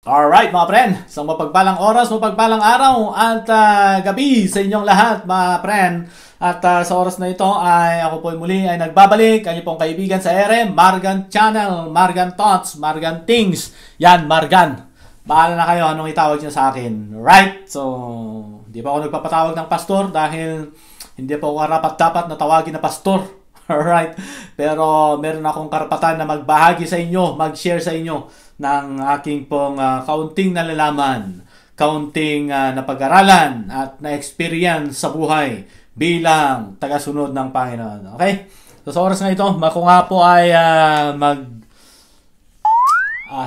Alright mga friend, isang mapagpalang oras, mapagpalang araw at gabi sa inyong lahat mga friend. At sa oras na ito ay ako po muli ay nagbabalik, kanyo pong kaibigan sa ere, Margan Channel, Margan Thoughts, Margan Things. Yan, Margan. Bahala na kayo anong itawag nyo sa akin. Right? So, hindi pa ako nagpapatawag ng pastor dahil hindi pa ako karapat-dapat na tawagin na pastor. Alright? Pero meron akong karapatan na magbahagi sa inyo, mag-share sa inyo ng aking pong kaunting nalalaman, kaunting napag-aralan at na-experience sa buhay bilang tagasunod ng Panginoon. Okay? So sa oras na ito, ako nga po ay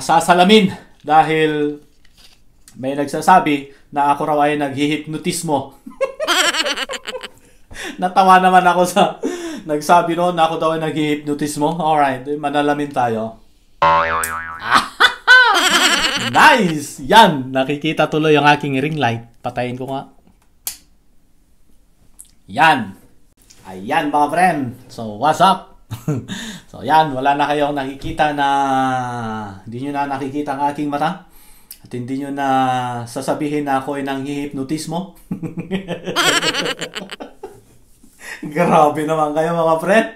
sasalamin dahil may nagsasabi na ako raw ay naghihipnotismo. Natawa naman ako sa nagsabi noon na ako daw ay naghihipnotismo. Alright, manalamin tayo. Nice! Yan! Nakikita tuloy ang aking ring light. Patayin ko nga. Yan! Ayan mga friend. So, what's up? So, yan. Wala na kayong nakikita na hindi nyo na nakikita ang aking mata. At hindi nyo na sasabihin na ako ay nanghihipnotismo. Grabe naman kayo mga friend.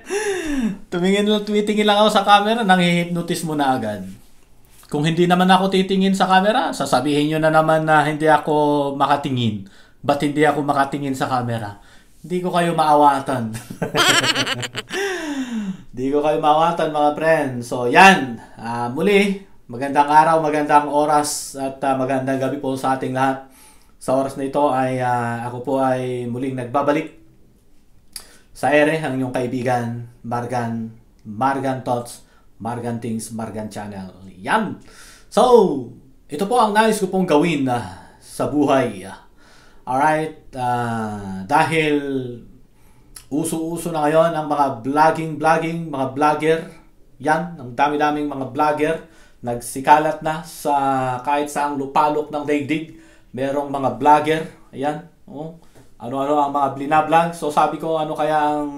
Tumitingin lang ako sa camera, nanghihipnotismo na agad. Kung hindi naman ako titingin sa camera, sasabihin nyo na naman na hindi ako makatingin. Ba't hindi ako makatingin sa camera? Hindi ko kayo maawatan. Hindi ko kayo maawatan mga friend. So yan, muli, magandang araw, magandang oras at magandang gabi po sa ating lahat. Sa oras na ito ay ako po ay muling nagbabalik sa ere, ang inyong kaibigan, Margan Thoughts, Margan Things, Margan Channel. Yan! So, ito po ang nais ko pong gawin sa buhay. Alright? Dahil uso-uso na ngayon ang mga vlogging, mga vlogger. Yan, ang dami-daming mga vlogger. Nagsikalat na sa kahit saang lupalok ng daigdig. Merong mga vlogger. Ayan. Oh. Ano-ano ang mga blinablog. So sabi ko ano kaya ang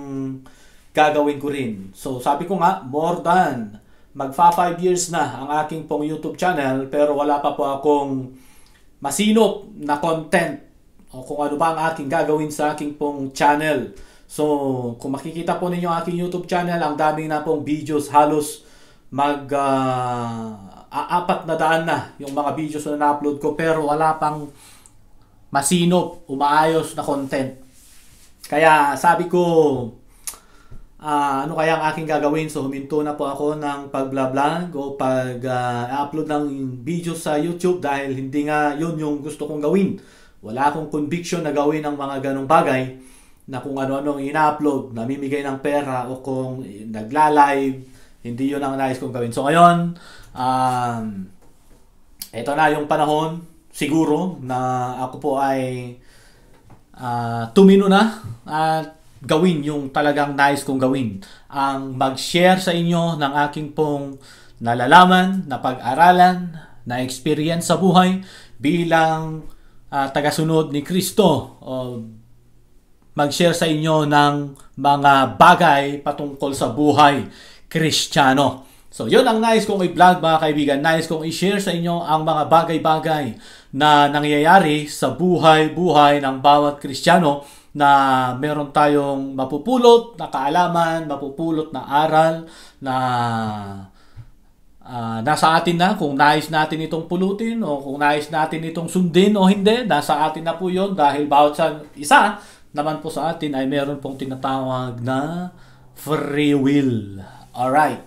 gagawin ko rin. So sabi ko nga more than magfa 5 years na ang aking pong YouTube channel pero wala pa po akong masinop na content o kung ano ba ang aking gagawin sa aking pong channel. So kung makikita po ninyo ang aking YouTube channel, ang daming na pong videos, halos apat na daan na yung mga videos na na-upload ko pero wala pang masinop, umaayos na content. Kaya sabi ko, ano kaya ang aking gagawin? So huminto na po ako ng pag-vlog o pag-upload ng videos sa YouTube dahil hindi nga yun yung gusto kong gawin. Wala akong conviction na gawin ang mga ganong bagay na kung ano-ano ina-upload, namimigay ng pera o kung nagla-live, hindi yun ang nais kong gawin. So ngayon, ito na yung panahon siguro na ako po ay tumino na at gawin yung talagang nais kong gawin. Ang mag-share sa inyo ng aking pong nalalaman, na pag-aralan, na experience sa buhay bilang tagasunod ni Kristo. Mag-share sa inyo ng mga bagay patungkol sa buhay Kristiyano. So, yun ang nais kong i-vlog mga kaibigan. Nais kong i-share sa inyo ang mga bagay-bagay na nangyayari sa buhay-buhay ng bawat Kristiyano na meron tayong mapupulot na kaalaman, mapupulot na aral na nasa atin na kung nais natin itong pulutin o kung nais natin itong sundin o hindi. Nasa atin na po yun dahil bawat isa naman po sa atin ay meron pong tinatawag na free will. Alright.